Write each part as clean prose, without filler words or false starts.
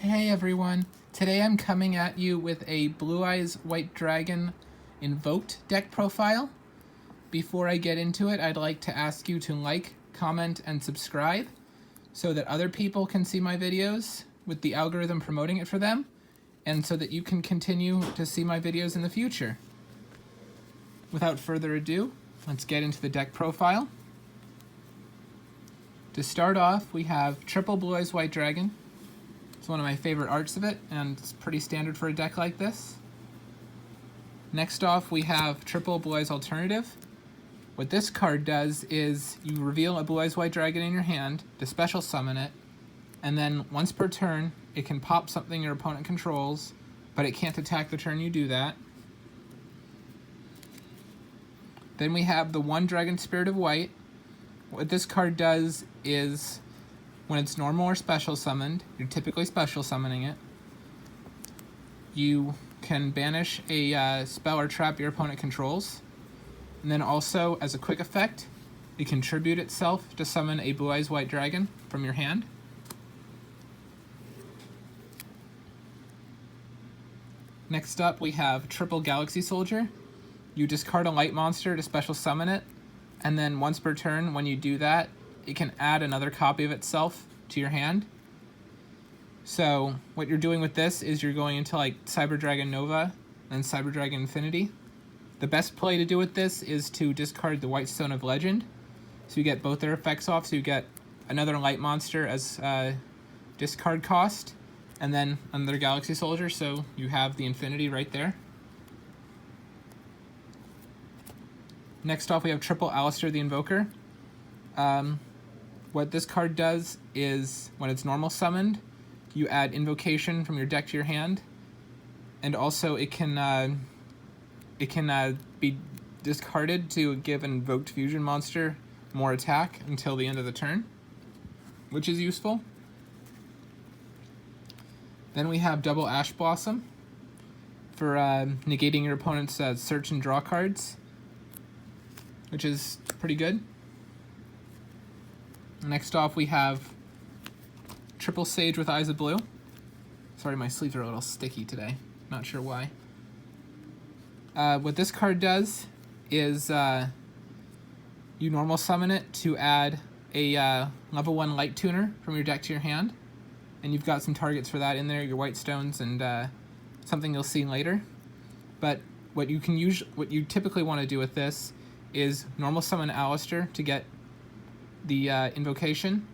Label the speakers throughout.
Speaker 1: Hey everyone, today I'm coming at you with a Blue Eyes White Dragon Invoked deck profile. Before I get into it, I'd like to ask you to like, comment, and subscribe so that other people can see my videos with the algorithm promoting it for them, and so that you can continue to see my videos in the future. Without further ado, let's get into the deck profile. To start off, we have triple Blue Eyes White Dragon. It's one of my favorite arts of it, and it's pretty standard for a deck like this. Next off, we have triple Blue Eyes Alternative. What this card does is you reveal a Blue Eyes White Dragon in your hand to special summon it, and then once per turn, it can pop something your opponent controls, but it can't attack the turn you do that. Then we have the one Dragon Spirit of White. What this card does is, when it's normal or special summoned, you're typically special summoning it, you can banish a spell or trap your opponent controls. And then also, as a quick effect, it can tribute itself to summon a Blue Eyes White Dragon from your hand. Next up, we have triple Galaxy Soldier. You discard a light monster to special summon it, and then once per turn, when you do that, it can add another copy of itself to your hand. So what you're doing with this is you're going into like Cyber Dragon Nova and Cyber Dragon Infinity. The best play to do with this is to discard the White Stone of Legend, so you get both their effects off, so you get another light monster as discard cost, and then another Galaxy Soldier, so you have the Infinity right there. Next off, we have triple Alistar the Invoker. What this card does is, when it's normal summoned, you add Invocation from your deck to your hand, and also it can be discarded to give an invoked fusion monster more attack until the end of the turn, which is useful. Then we have double Ash Blossom for negating your opponent's search and draw cards, which is pretty good. Next off, we have triple Sage with Eyes of Blue. Sorry, my sleeves are a little sticky today. Not sure why. What this card does is you normal summon it to add a level 1 Light Tuner from your deck to your hand. And you've got some targets for that in there, your White Stones and something you'll see later. But what you typically want to do with this is normal summon Alistar to get the Invocation,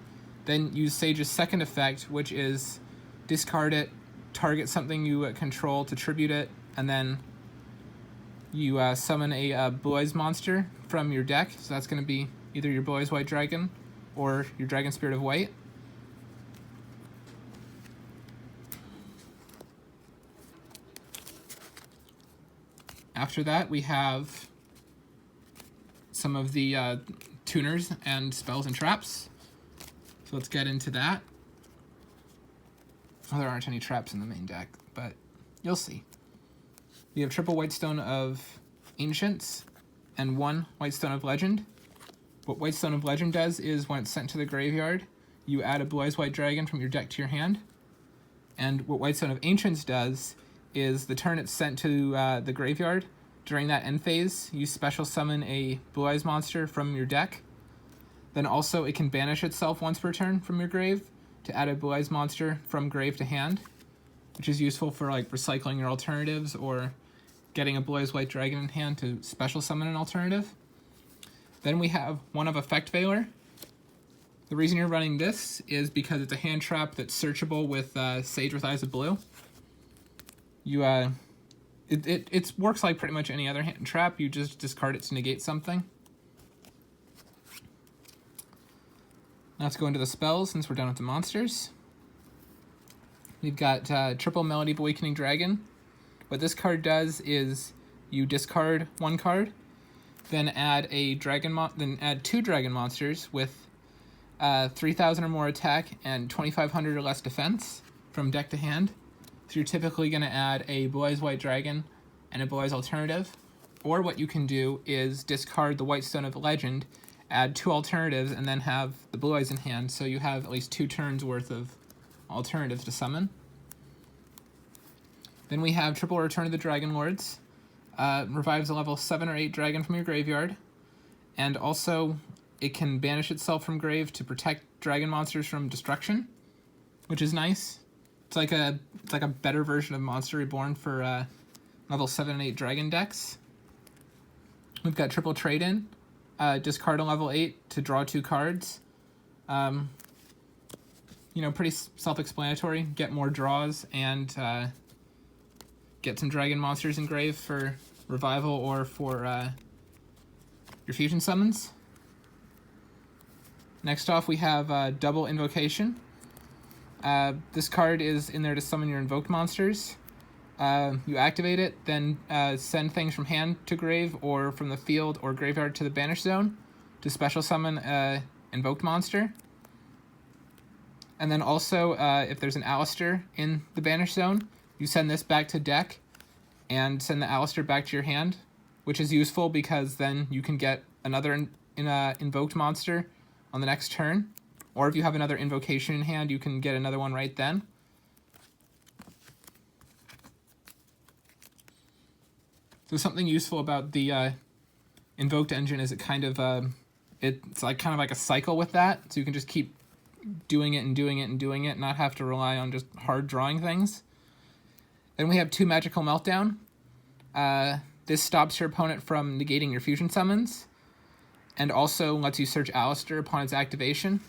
Speaker 1: then use Sage's second effect, which is discard it, target something you control to tribute it, and then you summon a Blue Eyes monster from your deck, so that's going to be either your Blue Eyes White Dragon or your Dragon Spirit of White. After that, we have some of the tuners and spells and traps. So let's get into that. Well, there aren't any traps in the main deck, but you'll see. We have triple White Stone of Ancients and one White Stone of Legend. What White Stone of Legend does is, when it's sent to the graveyard, you add a Blue Eyes White Dragon from your deck to your hand. And what White Stone of Ancients does is, the turn it's sent to the graveyard, during that end phase, you special summon a Blue Eyes monster from your deck. Then also it can banish itself once per turn from your grave to add a Blue Eyes monster from grave to hand, which is useful for like recycling your alternatives or getting a Blue Eyes White Dragon in hand to special summon an alternative. Then we have one of Effect Veiler. The reason you're running this is because it's a hand trap that's searchable with Sage with Eyes of Blue. It works like pretty much any other hand trap. You just discard it to negate something. Now let's go into the spells since we're done with the monsters. We've got triple Melody of Awakening Dragon. What this card does is you discard one card, then add two dragon monsters with 3,000 or more attack and 2,500 or less defense from deck to hand. So you're typically going to add a Blue Eyes White Dragon and a Blue Eyes Alternative. Or what you can do is discard the White Stone of Legend add two alternatives, and then have the Blue Eyes in hand, so you have at least 2 turns worth of alternatives to summon. Then we have triple Return of the Dragon Lords. Revives a level 7 or 8 dragon from your graveyard. And also, it can banish itself from grave to protect dragon monsters from destruction, which is nice. It's like a better version of Monster Reborn for level 7 and 8 dragon decks. We've got triple trade-in. Discard a level 8 to draw 2 cards. Pretty self-explanatory. Get more draws and get some dragon monsters engraved for revival or for your fusion summons. Next off, we have double Invocation. This card is in there to summon your invoked monsters. You activate it, then send things from hand to grave or from the field or graveyard to the banish zone to special summon an invoked monster. And then also, if there's an Alistar in the banish zone, you send this back to deck and send the Alistar back to your hand, which is useful because then you can get another invoked monster on the next turn. Or if you have another Invocation in hand, you can get another one right then. So something useful about the invoked engine is it kind of it's like a cycle with that, so you can just keep doing it and doing it and doing it, not have to rely on just hard drawing things. Then we have 2 Magical Meltdown. This stops your opponent from negating your fusion summons, and also lets you search Alistar upon its activation,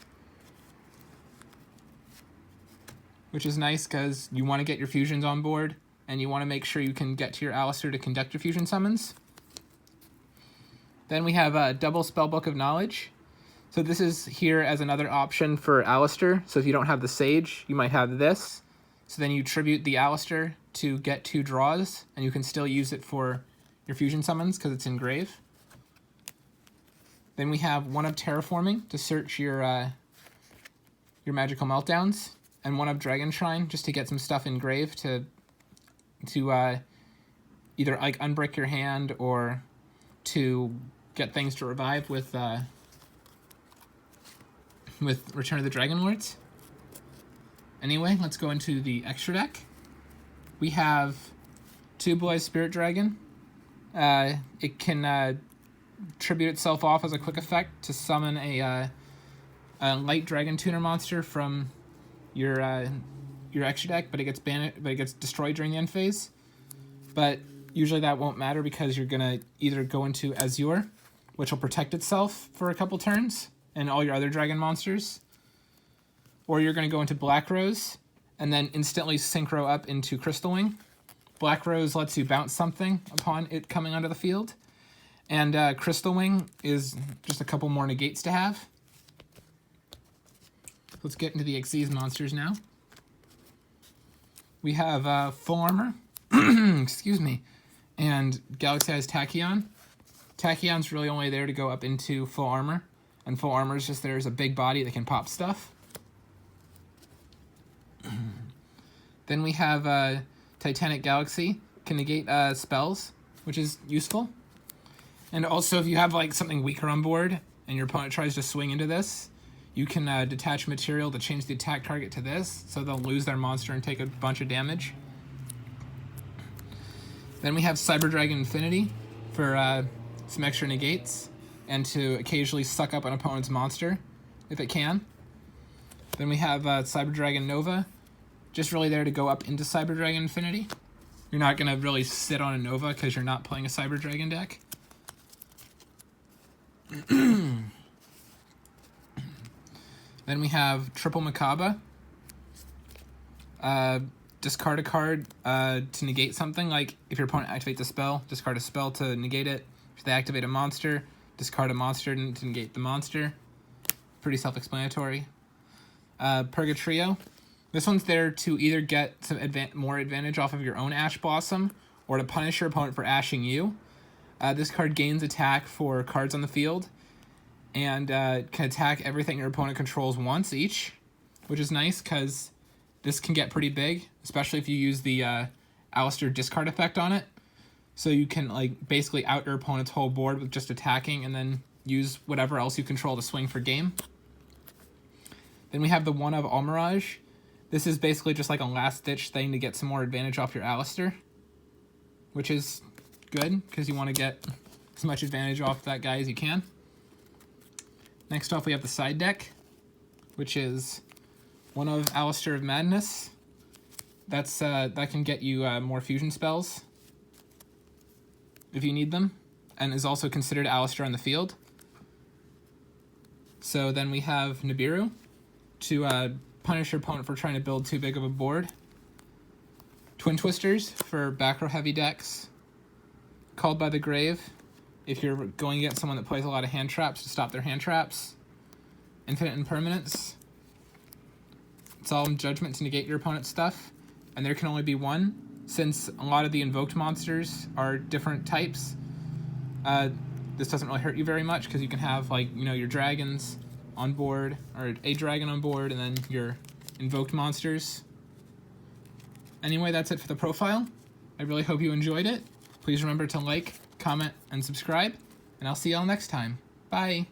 Speaker 1: which is nice because you want to get your fusions on board, and you want to make sure you can get to your Alistar to conduct your fusion summons. Then we have a double Spellbook of Knowledge. So this is here as another option for Alistar. So if you don't have the Sage, you might have this. So then you tribute the Alistar to get 2 draws, and you can still use it for your fusion summons because it's engraved. Then we have 1 of Terraforming to search your Magical Meltdowns, and 1 of Dragon Shrine just to get some stuff engraved to either like unbrick your hand or to get things to revive with Return of the Dragon Lords. Anyway, let's go into the extra deck. We have 2 Blue Eyes Spirit Dragon. It can tribute itself off as a quick effect to summon a light dragon tuner monster from your extra deck, but it gets destroyed during the end phase. But usually that won't matter because you're gonna either go into Azure, which will protect itself for a couple turns, and all your other dragon monsters, or you're gonna go into Black Rose and then instantly synchro up into Crystal Wing. Black Rose lets you bounce something upon it coming onto the field, and Crystal Wing is just a couple more negates to have. Let's get into the Xyz monsters now. We have Full Armor, excuse me, and Galaxy-Eyes Tachyon. Tachyon's really only there to go up into Full Armor, and Full Armor is just there as a big body that can pop stuff. Then we have Titanic Galaxy, can negate spells, which is useful. And also, if you have like something weaker on board and your opponent tries to swing into this, you can detach material to change the attack target to this, so they'll lose their monster and take a bunch of damage. Then we have Cyber Dragon Infinity for some extra negates, and to occasionally suck up an opponent's monster, if it can. Then we have Cyber Dragon Nova, just really there to go up into Cyber Dragon Infinity. You're not going to really sit on a Nova because you're not playing a Cyber Dragon deck. Then we have Triple Macabre. Discard a card to negate something, like if your opponent activates a spell, discard a spell to negate it. If they activate a monster, discard a monster to negate the monster. Pretty self-explanatory. Purgatrio. This one's there to either get some more advantage off of your own Ash Blossom, or to punish your opponent for ashing you. This card gains attack for cards on the field, and can attack everything your opponent controls once each, which is nice because this can get pretty big, especially if you use the Alistar discard effect on it. So you can like basically out your opponent's whole board with just attacking, and then use whatever else you control to swing for game. Then we have the 1 of Almirage. This is basically just like a last-ditch thing to get some more advantage off your Alistar, which is good, because you want to get as much advantage off that guy as you can. Next off, we have the side deck, which is one of Alistar of Madness. That's that can get you more fusion spells if you need them, and is also considered Alistar on the field. So then we have Nibiru to punish your opponent for trying to build too big of a board. Twin Twisters for back row heavy decks. Called by the Grave if you're going against someone that plays a lot of hand traps to stop their hand traps. Infinite Impermanence. Solemn Judgment to negate your opponent's stuff, and there can only be one, since a lot of the invoked monsters are different types. This doesn't really hurt you very much, because you can have, like, you know, your dragons on board, or a dragon on board, and then your invoked monsters. Anyway, that's it for the profile. I really hope you enjoyed it. Please remember to like, comment, and subscribe, and I'll see y'all next time. Bye!